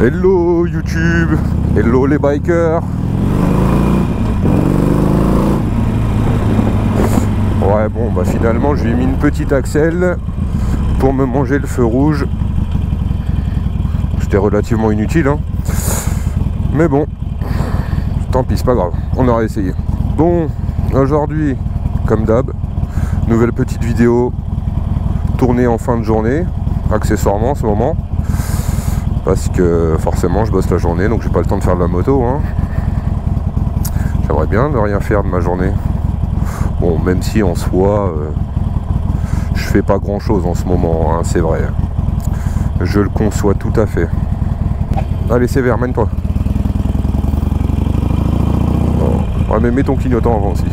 Hello YouTube, hello les bikers. Ouais bon bah finalement j'ai mis une petite axelle pour me manger le feu rouge. C'était relativement inutile hein. Mais bon, tant pis, c'est pas grave, on aura essayé. Bon, aujourd'hui, comme d'hab, nouvelle petite vidéo tournée en fin de journée, accessoirement en ce moment. Parce que forcément je bosse la journée, donc j'ai pas le temps de faire de la moto hein. J'aimerais bien ne rien faire de ma journée. Bon, même si en soi je fais pas grand chose en ce moment hein, c'est vrai. Je le conçois tout à fait. Allez sévère, mène-toi. Ouais mais mets ton clignotant avant aussi.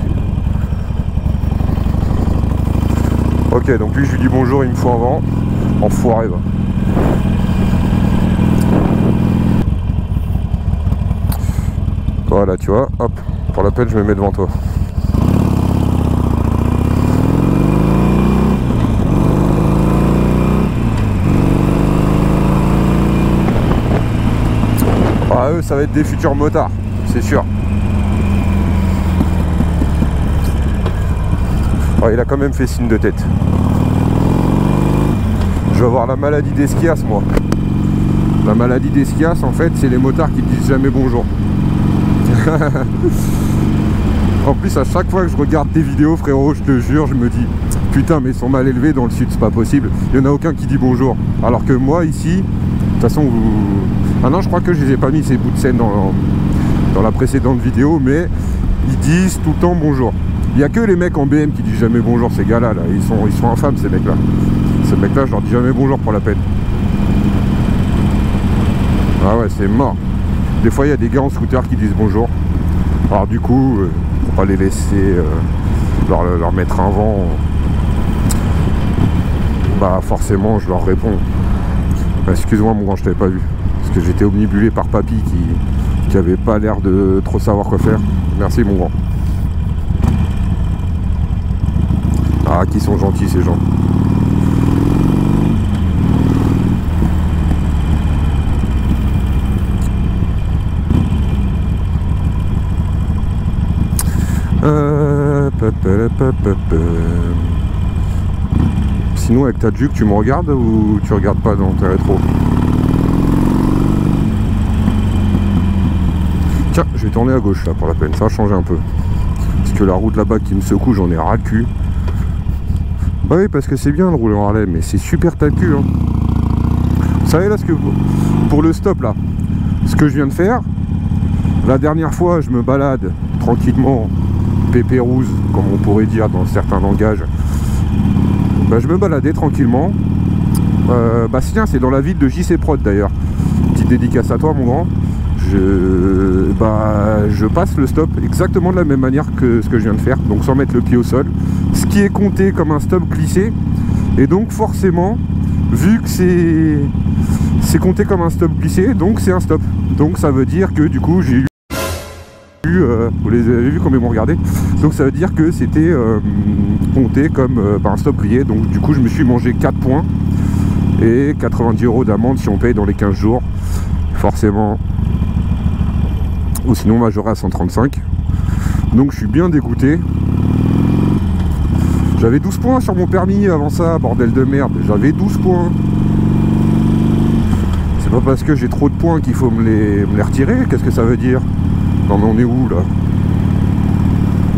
Ok, donc lui je lui dis bonjour, il me faut un vent. Enfoiré va. Voilà, tu vois, hop, pour la peine, je me mets devant toi. Ah, eux, ça va être des futurs motards, c'est sûr. Oh, il a quand même fait signe de tête. Je vais avoir la maladie d'Eschias, moi. La maladie d'Eschias, en fait, c'est les motards qui disent jamais bonjour. En plus à chaque fois que je regarde tes vidéos frérot, je te jure, je me dis putain mais ils sont mal élevés dans le sud, c'est pas possible, il n'y en a aucun qui dit bonjour, alors que moi ici, de toute façon vous... Ah non je crois que je les ai pas mis ces bouts de scène dans la précédente vidéo, mais ils disent tout le temps bonjour. Il n'y a que les mecs en BM qui disent jamais bonjour, ces gars là, ils sont infâmes ces mecs là. Ces mecs là je leur dis jamais bonjour pour la peine. Ah ouais c'est mort. Des fois il y a des gars en scooter qui disent bonjour. Alors du coup, pour pas les laisser leur mettre un vent, bah forcément je leur réponds. Excuse-moi mon grand, je t'avais pas vu. Parce que j'étais omnibulé par papy qui avait pas l'air de trop savoir quoi faire. Merci mon grand. Ah qui sont gentils ces gens. Sinon avec ta jupe tu me regardes ou tu regardes pas dans tes rétros? Tiens, je vais tourner à gauche là pour la peine, ça va changer un peu. Parce que la route là-bas qui me secoue, j'en ai ras le cul. Bah oui, parce que c'est bien de rouler en Harley, mais c'est super tas le cul hein. Vous savez là, ce que pour le stop là, ce que je viens de faire, la dernière fois je me balade tranquillement pépérouse, comme on pourrait dire dans certains langages. Bah, je me baladais tranquillement. Bah tiens, c'est dans la ville de JC Prod d'ailleurs. Petite dédicace à toi mon grand. Je passe le stop exactement de la même manière que ce que je viens de faire, donc sans mettre le pied au sol. Ce qui est compté comme un stop glissé. Et donc forcément, vu que c'est compté comme un stop glissé, donc c'est un stop. Donc ça veut dire que du coup j'ai eu vous les avez vu comme ils m'ont regardé, donc ça veut dire que c'était compté comme un stop grillé, donc du coup je me suis mangé 4 points et 90 € d'amende si on paye dans les 15 jours forcément, ou sinon majoré à 135, donc je suis bien dégoûté. J'avais 12 points sur mon permis avant ça, bordel de merde, j'avais 12 points. C'est pas parce que j'ai trop de points qu'il faut me les retirer, qu'est-ce que ça veut dire? Non mais on est où là?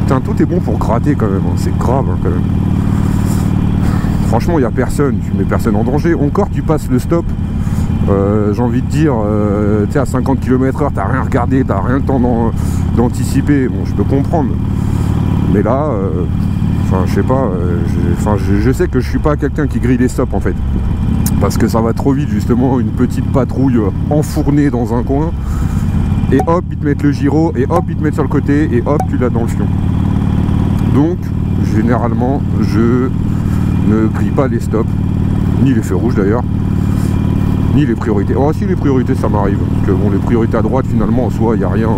Putain, tout est bon pour gratter quand même, hein. C'est grave hein, quand même. Franchement il n'y a personne, tu mets personne en danger. Encore tu passes le stop, j'ai envie de dire, tu sais à 50 km/h, t'as rien regardé, t'as rien le temps d'anticiper. Bon je peux comprendre. Mais là, enfin je sais pas, je sais que je suis pas quelqu'un qui grille les stops en fait. Parce que ça va trop vite justement, une petite patrouille enfournée dans un coin. Et hop, ils te mettent le gyro, et hop, ils te mettent sur le côté, et hop, tu l'as dans le fion. Donc, généralement, je ne grille pas les stops, ni les feux rouges d'ailleurs, ni les priorités. Oh si, les priorités, ça m'arrive. Parce que bon, les priorités à droite, finalement, en soi, il n'y a rien.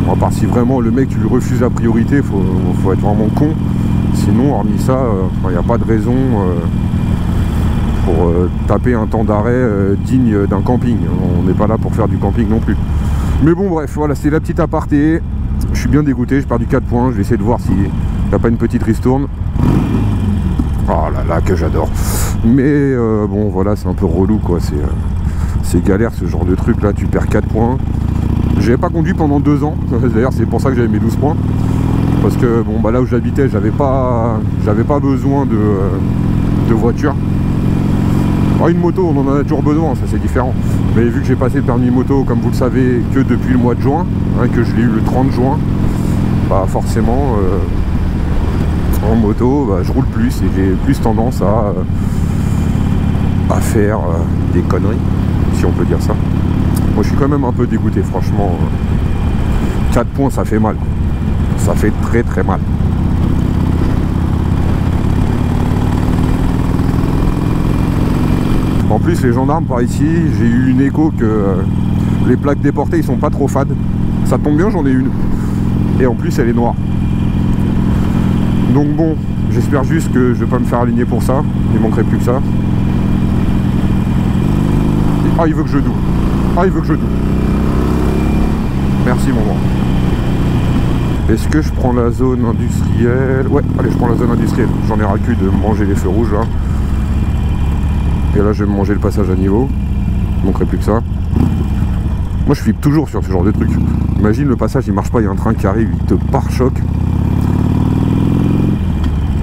À part si vraiment le mec, tu lui refuses la priorité, faut être vraiment con. Sinon, hormis ça, il n'y a pas de raison pour taper un temps d'arrêt digne d'un camping. On n'est pas là pour faire du camping non plus. Mais bon bref, voilà, c'est la petite aparté. Je suis bien dégoûté, j'ai perdu 4 points. Je vais essayer de voir s'il n'y a pas une petite ristourne. Oh là là, que j'adore. Mais bon voilà, c'est un peu relou quoi. C'est galère ce genre de truc là, tu perds 4 points. J'avais pas conduit pendant 2 ans. D'ailleurs c'est pour ça que j'avais mes 12 points. Parce que bon bah là où j'habitais, j'avais pas besoin de voiture. Alors, une moto, on en a toujours besoin, ça c'est différent. Mais vu que j'ai passé le permis moto, comme vous le savez, que depuis le mois de juin, hein, que je l'ai eu le 30 juin, bah forcément en moto, bah, je roule plus et j'ai plus tendance à faire des conneries, si on peut dire ça. Moi je suis quand même un peu dégoûté, franchement. 4 points ça fait mal. Ça fait très très mal. En plus les gendarmes par ici, j'ai eu une écho que les plaques déportées ils sont pas trop fades. Ça tombe bien, j'en ai une. Et en plus elle est noire. Donc bon, j'espère juste que je vais pas me faire aligner pour ça. Il manquerait plus que ça. Ah il veut que je doue. Ah il veut que je doue. Merci mon grand. Est-ce que je prends la zone industrielle? Ouais, allez, je prends la zone industrielle. J'en ai ras le cul de manger les feux rouges là. Et là, je vais me manger le passage à niveau. Il manquerait plus que ça. Moi, je flippe toujours sur ce genre de truc. Imagine le passage, il marche pas, il y a un train qui arrive, il te pare-choc.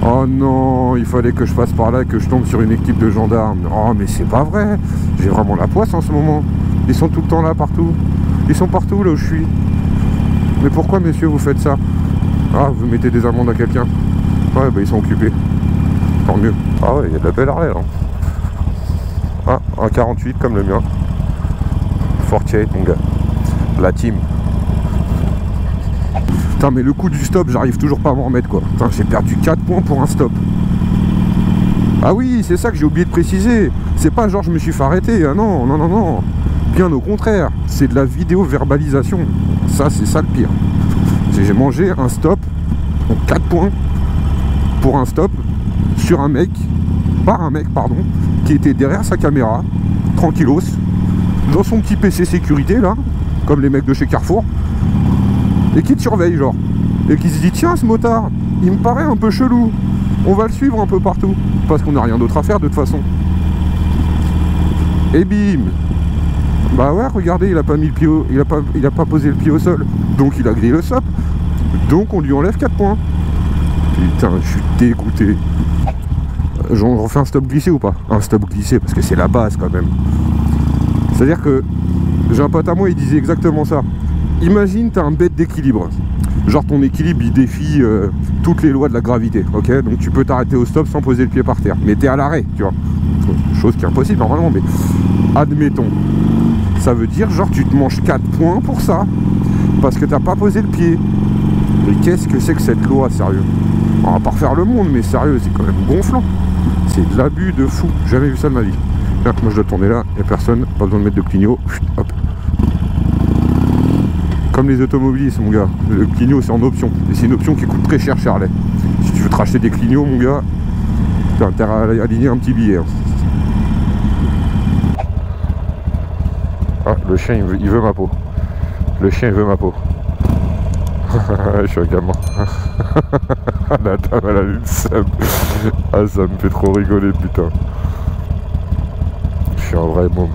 Oh non, il fallait que je passe par là et que je tombe sur une équipe de gendarmes. Oh, mais c'est pas vrai. J'ai vraiment la poisse en ce moment. Ils sont tout le temps là, partout. Ils sont partout là où je suis. Mais pourquoi, messieurs, vous faites ça? Ah, vous mettez des amendes à quelqu'un? Ouais, bah ils sont occupés. Tant mieux. Ah ouais, il y a de la belle Harley là. Ah, un 48 comme le mien. 48 mon gars. La team. Putain, mais le coup du stop, j'arrive toujours pas à m'en remettre quoi. Putain, j'ai perdu 4 points pour un stop. Ah oui, c'est ça que j'ai oublié de préciser. C'est pas genre je me suis fait arrêter. Ah non, non, non, non. Bien au contraire. C'est de la vidéo verbalisation. Ça, c'est ça le pire. J'ai mangé un stop, 4 points pour un stop sur un mec, par un mec, pardon, qui était derrière sa caméra, tranquillos, dans son petit PC sécurité, là, comme les mecs de chez Carrefour, et qui te surveille, genre. Et qui se dit, tiens, ce motard, il me paraît un peu chelou, on va le suivre un peu partout, parce qu'on n'a rien d'autre à faire de toute façon. Et bim! Bah ouais, regardez, il a pas mis le pied il a pas posé le pied au sol. Donc il a grillé le stop. Donc on lui enlève 4 points. Putain, je suis dégoûté. J'en refais un stop glissé ou pas? Un stop glissé, parce que c'est la base quand même. C'est-à-dire que j'ai un pote à moi, il disait exactement ça. Imagine, t'as un bête d'équilibre. Genre ton équilibre, il défie toutes les lois de la gravité. Ok, donc tu peux t'arrêter au stop sans poser le pied par terre. Mais t'es à l'arrêt, tu vois. Chose qui est impossible normalement, mais admettons. Ça veut dire, genre, tu te manges 4 points pour ça. Parce que t'as pas posé le pied. Mais qu'est-ce que c'est que cette loi, sérieux? On va pas refaire le monde, mais sérieux, c'est quand même gonflant. C'est de l'abus de fou. Jamais vu ça de ma vie. Là, moi, je dois tourner là. Il n'y a personne. Pas besoin de mettre de clignot. Hop. Comme les automobilistes, mon gars. Le clignot, c'est en option. Et c'est une option qui coûte très cher chez Harley. Si tu veux te racheter des clignots, mon gars, t'as intérêt à aligner un petit billet. Hein. Ah, le chien il veut ma peau. Le chien il veut ma peau. Je suis un gamin. La dame elle a une seum. Ah ça me fait trop rigoler putain. Je suis un vrai môme.